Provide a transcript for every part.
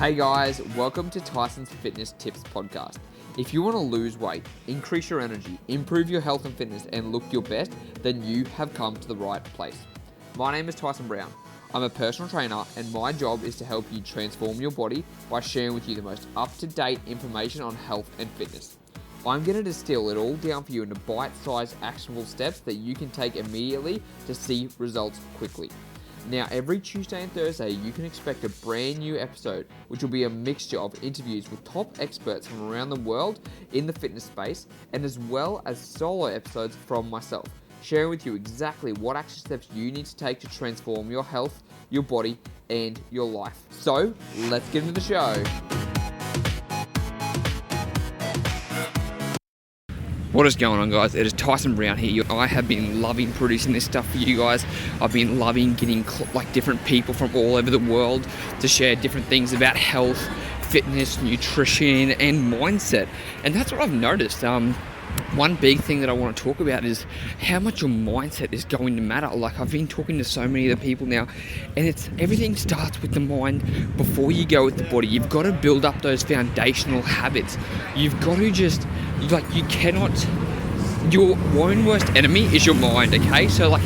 Hey guys, welcome to Tyson's Fitness Tips Podcast. If you want to lose weight, increase your energy, improve your health and fitness, and look your best, then you have come to the right place. My name is Tyson Brown. I'm a personal trainer, and my job is to help you transform your body by sharing with you the most up-to-date information on health and fitness. I'm going to distill it all down for you into bite-sized actionable steps that you can take immediately to see results quickly. Now, every Tuesday and Thursday, you can expect a brand new episode, which will be a mixture of interviews with top experts from around the world in the fitness space, and as well as solo episodes from myself, sharing with you exactly what action steps you need to take to transform your health, your body, and your life. So, let's get into the show. What is going on, guys? It is Tyson Brown here. I have been loving producing this stuff for you guys. I've been loving getting different people from all over the world to share different things about health, fitness, nutrition, and mindset. And that's what I've noticed. One big thing that I want to talk about is how much your mindset is going to matter. I've been talking to so many other people now, and everything starts with the mind before you go with the body. You've got to build up those foundational habits. You've got to your own worst enemy is your mind, okay? So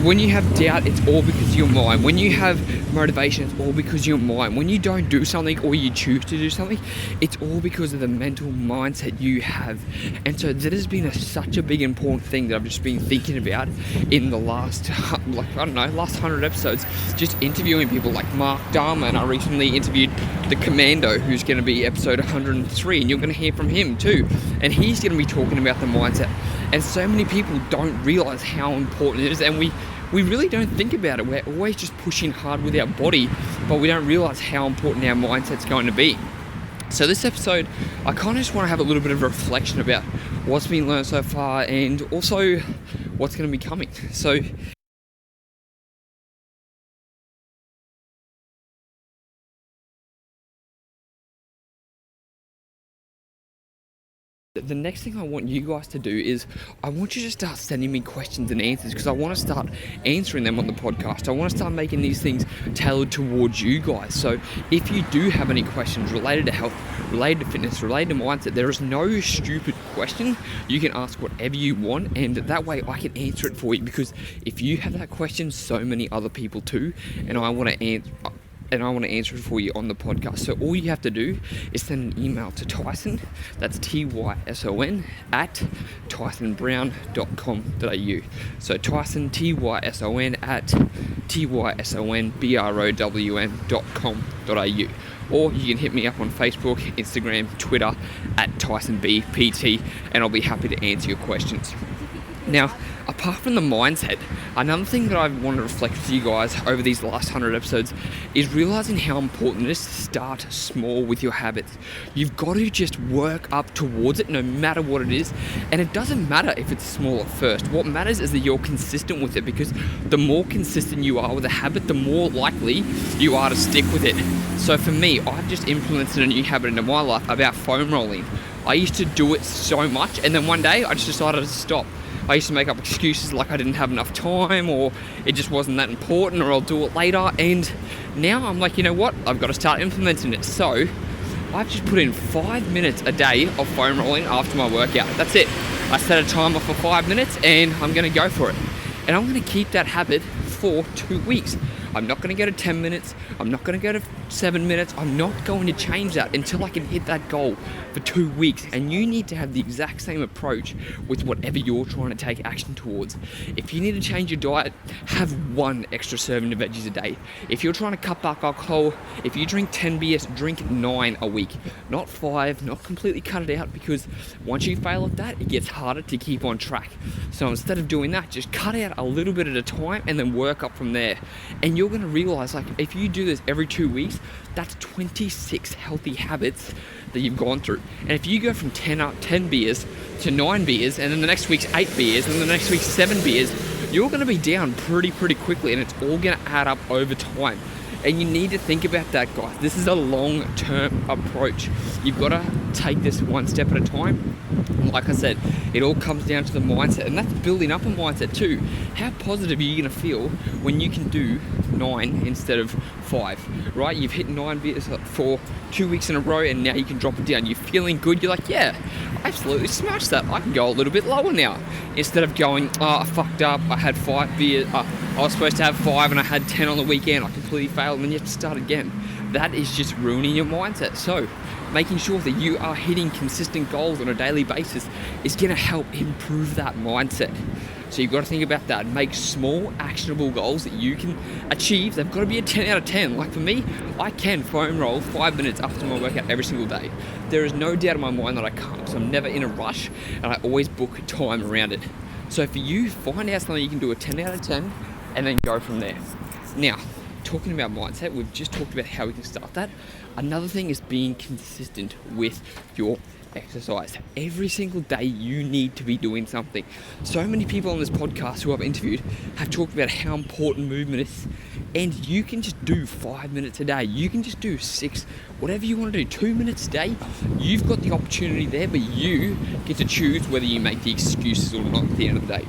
when you have doubt, it's all because of your mind. When you have motivation, it's all because of your mind. When you don't do something or you choose to do something, it's all because of the mental mindset you have. And so that has been such a big important thing that I've just been thinking about in the last 100 episodes, just interviewing people like Mark Dharma, and I recently interviewed the Commando, who's going to be episode 103, and you're going to hear from him too. And he's going to be talking about the mindset. And so many people don't realize how important it is, and we really don't think about it. We're always just pushing hard with our body, but we don't realize how important our mindset's going to be. So this episode, I kind of just want to have a little bit of a reflection about what's been learned so far and also what's going to be coming. So the next thing I want you guys to do is I want you to start sending me questions and answers, because I want to start answering them on the podcast. I want to start making these things tailored towards you guys. So if you do have any questions related to health, related to fitness, related to mindset, there is no stupid question. You can ask whatever you want, and that way I can answer it for you, because if you have that question, so many other people too, and I want to answer it for you on the podcast. So all you have to do is send an email to Tyson, that's Tyson, at tysonbrown.com.au. So Tyson, Tyson, at tysonbrown.com.au. Or you can hit me up on Facebook, Instagram, Twitter, at TysonBPT, and I'll be happy to answer your questions. Now, apart from the mindset, another thing that I want to reflect with you guys over these last 100 episodes is realizing how important it is to start small with your habits. You've got to just work up towards it no matter what it is, and it doesn't matter if it's small at first. What matters is that you're consistent with it, because the more consistent you are with a habit, the more likely you are to stick with it. So for me, I've just implemented a new habit into my life about foam rolling. I used to do it so much, and then one day I just decided to stop. I used to make up excuses like I didn't have enough time, or it just wasn't that important, or I'll do it later. And now I'm like, you know what? I've got to start implementing it. So I've just put in 5 minutes a day of foam rolling after my workout. That's it. I set a timer for 5 minutes and I'm going to go for it. And I'm going to keep that habit for 2 weeks. I'm not going to go to 10 minutes. I'm not going to go to 7 minutes. I'm not going to change that until I can hit that goal for 2 weeks. And you need to have the exact same approach with whatever you're trying to take action towards. If you need to change your diet, have 1 extra serving of veggies a day. If you're trying to cut back alcohol, if you drink 10 beers, drink 9 a week. Not 5, not completely cut it out, because once you fail at that, it gets harder to keep on track. So instead of doing that, just cut out a little bit at a time and then work up from there. And you're going to realize, if you do this every 2 weeks, that's 26 healthy habits that you've gone through. And if you go from 10 beers to 9 beers, and then the next week's 8 beers, and then the next week's 7 beers, you're going to be down pretty quickly, and it's all going to add up over time. And you need to think about that, guys. This is a long-term approach. You've got to take this one step at a time. Like I said, it all comes down to the mindset, and that's building up a mindset too. How positive are you going to feel when you can do 9 instead of 5, right? You've hit 9 beers for 2 weeks in a row, and now you can drop it down. You're feeling good. You're like, yeah, I absolutely smashed that. I can go a little bit lower now. Instead of going, oh, I fucked up. I had 5 beers. I was supposed to have 5 and I had 10 on the weekend. I completely failed, and then you have to start again. That is just ruining your mindset. So making sure that you are hitting consistent goals on a daily basis is going to help improve that mindset. So you've got to think about that. Make small, actionable goals that you can achieve. They've got to be a 10 out of 10. Like for me, I can foam roll 5 minutes after my workout every single day. There is no doubt in my mind that I can't, because I'm never in a rush, and I always book time around it. So for you, find out something you can do a 10 out of 10 and then go from there. Now, talking about mindset, we've just talked about how we can start that. Another thing is being consistent with your exercise. Every single day you need to be doing something. So many people on this podcast who I've interviewed have talked about how important movement is, and you can just do 5 minutes a day. You can just do 6, whatever you want to do, 2 minutes a day. You've got the opportunity there, but you get to choose whether you make the excuses or not at the end of the day.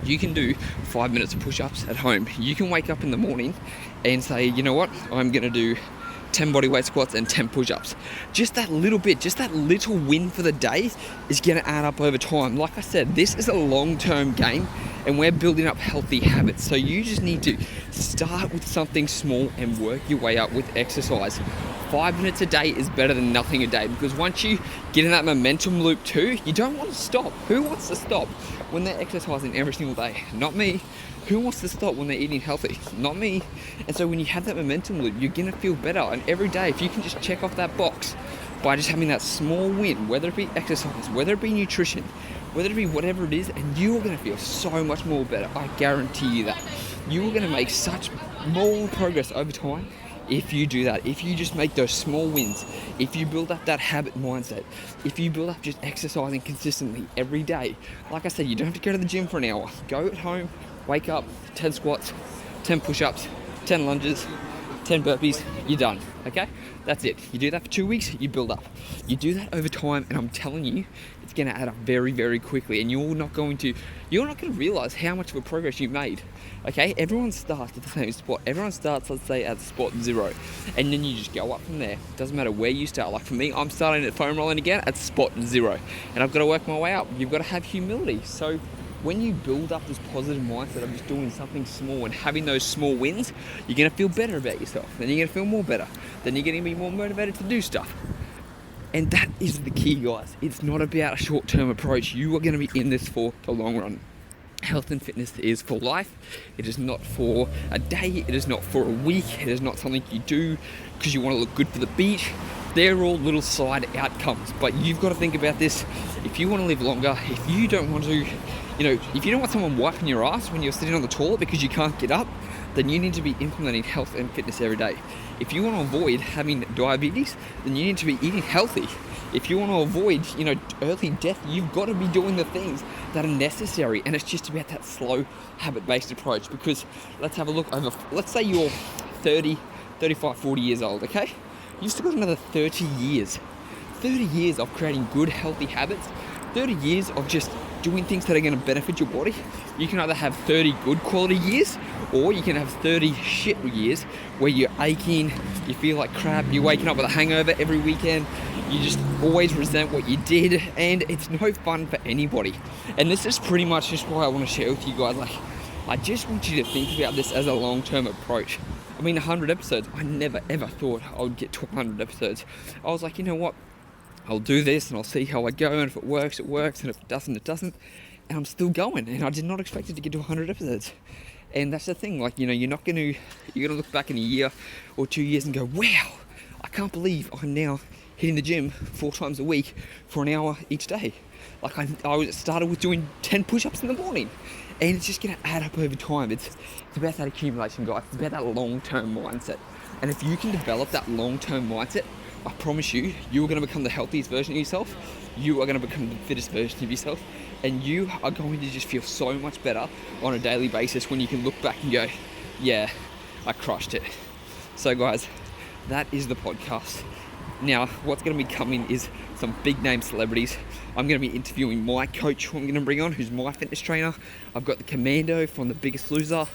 You can do 5 minutes of push-ups at home. You can wake up in the morning and say, you know what, I'm going to do 10 bodyweight squats and 10 push-ups. Just that little bit, just that little win for the day is going to add up over time. Like I said, this is a long-term game, and we're building up healthy habits. So you just need to start with something small and work your way up with exercise. 5 minutes a day is better than nothing a day, because once you get in that momentum loop too, you don't want to stop. Who wants to stop when they're exercising every single day? Not me. Who wants to stop when they're eating healthy? Not me. And so when you have that momentum loop, you're going to feel better. And every day, if you can just check off that box by just having that small win, whether it be exercise, whether it be nutrition, whether it be whatever it is, and you are going to feel so much more better. I guarantee you that. You are going to make such more progress over time if you do that. If you just make those small wins, if you build up that habit mindset, if you build up just exercising consistently every day. Like I said, you don't have to go to the gym for an hour. Go at home, wake up, 10 squats, 10 push-ups, 10 lunges, 10 burpees, you're done, okay? That's it. You do that for 2 weeks, you build up. You do that over time, and I'm telling you, it's going to add up very, very quickly, and you're not going to realize how much of a progress you've made, okay? Everyone starts at the same spot. Everyone starts, let's say, at spot 0, and then you just go up from there. Doesn't matter where you start. Like for me, I'm starting at foam rolling again at spot 0, and I've got to work my way up. You've got to have humility. So when you build up this positive mindset of just doing something small and having those small wins, you're going to feel better about yourself. Then you're going to feel more better. Then you're going to be more motivated to do stuff. And that is the key, guys. It's not about a short-term approach. You are going to be in this for the long run. Health and fitness is for life. It is not for a day. It is not for a week. It is not something you do because you want to look good for the beach. They're all little side outcomes. But you've got to think about this. If you want to live longer, if you don't want to, if you don't want someone wiping your ass when you're sitting on the toilet because you can't get up, then you need to be implementing health and fitness every day. If you want to avoid having diabetes, then you need to be eating healthy. If you want to avoid, early death, you've got to be doing the things that are necessary. And it's just about that slow, habit-based approach. Because let's have a look over, let's say you're 30, 35, 40 years old, okay? You've still got another 30 years. 30 years of creating good, healthy habits. 30 years of just doing things that are going to benefit your body. You can either have 30 good quality years, or you can have 30 shit years where you're aching, you feel like crap, you're waking up with a hangover every weekend, you just always resent what you did, and it's no fun for anybody. And this is pretty much just why I want to share with you guys, I just want you to think about this as a long-term approach. 100 episodes, I never ever thought I would get to 100 episodes. I was like, you know what? I'll do this and I'll see how I go, and if it works, it works, and if it doesn't, it doesn't. And I'm still going, and I did not expect it to get to 100 episodes. And that's the thing, you're gonna look back in a year or 2 years and go, wow, I can't believe I'm now hitting the gym 4 times a week for an hour each day. I started with doing 10 push-ups in the morning, and it's just gonna add up over time. It's about that accumulation, guys. It's about that long-term mindset. And if you can develop that long-term mindset, I promise you, you're going to become the healthiest version of yourself. You are going to become the fittest version of yourself. And you are going to just feel so much better on a daily basis when you can look back and go, yeah, I crushed it. So guys, that is the podcast. Now, what's going to be coming is some big name celebrities. I'm going to be interviewing my coach, who I'm going to bring on, who's my fitness trainer. I've got the Commando from The Biggest Loser.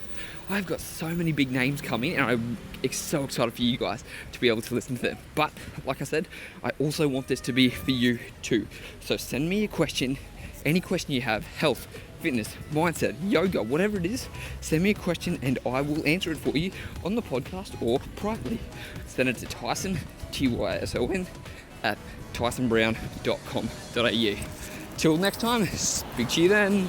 I've got so many big names coming, and I'm so excited for you guys to be able to listen to them. But like I said, I also want this to be for you too. So send me a question, any question you have, health, fitness, mindset, yoga, whatever it is, send me a question and I will answer it for you on the podcast or privately. Send it to Tyson, Tyson, at tysonbrown.com.au. Till next time, speak to you then.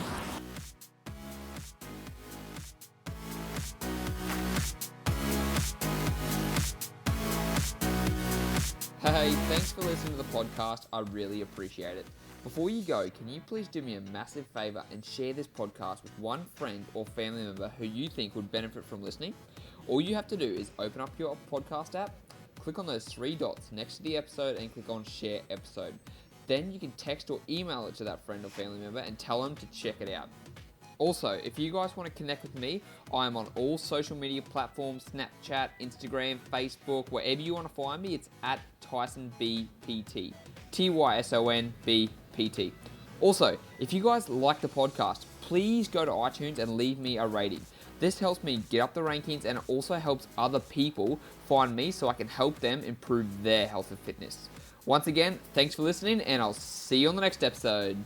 Hey, thanks for listening to the podcast. I really appreciate it. Before you go, can you please do me a massive favor and share this podcast with one friend or family member who you think would benefit from listening? All you have to do is open up your podcast app, click on those 3 dots next to the episode and click on share episode. Then you can text or email it to that friend or family member and tell them to check it out. Also, if you guys want to connect with me, I am on all social media platforms, Snapchat, Instagram, Facebook, wherever you want to find me, it's at TysonBPT. TysonBPT. Also, if you guys like the podcast, please go to iTunes and leave me a rating. This helps me get up the rankings and it also helps other people find me so I can help them improve their health and fitness. Once again, thanks for listening and I'll see you on the next episode.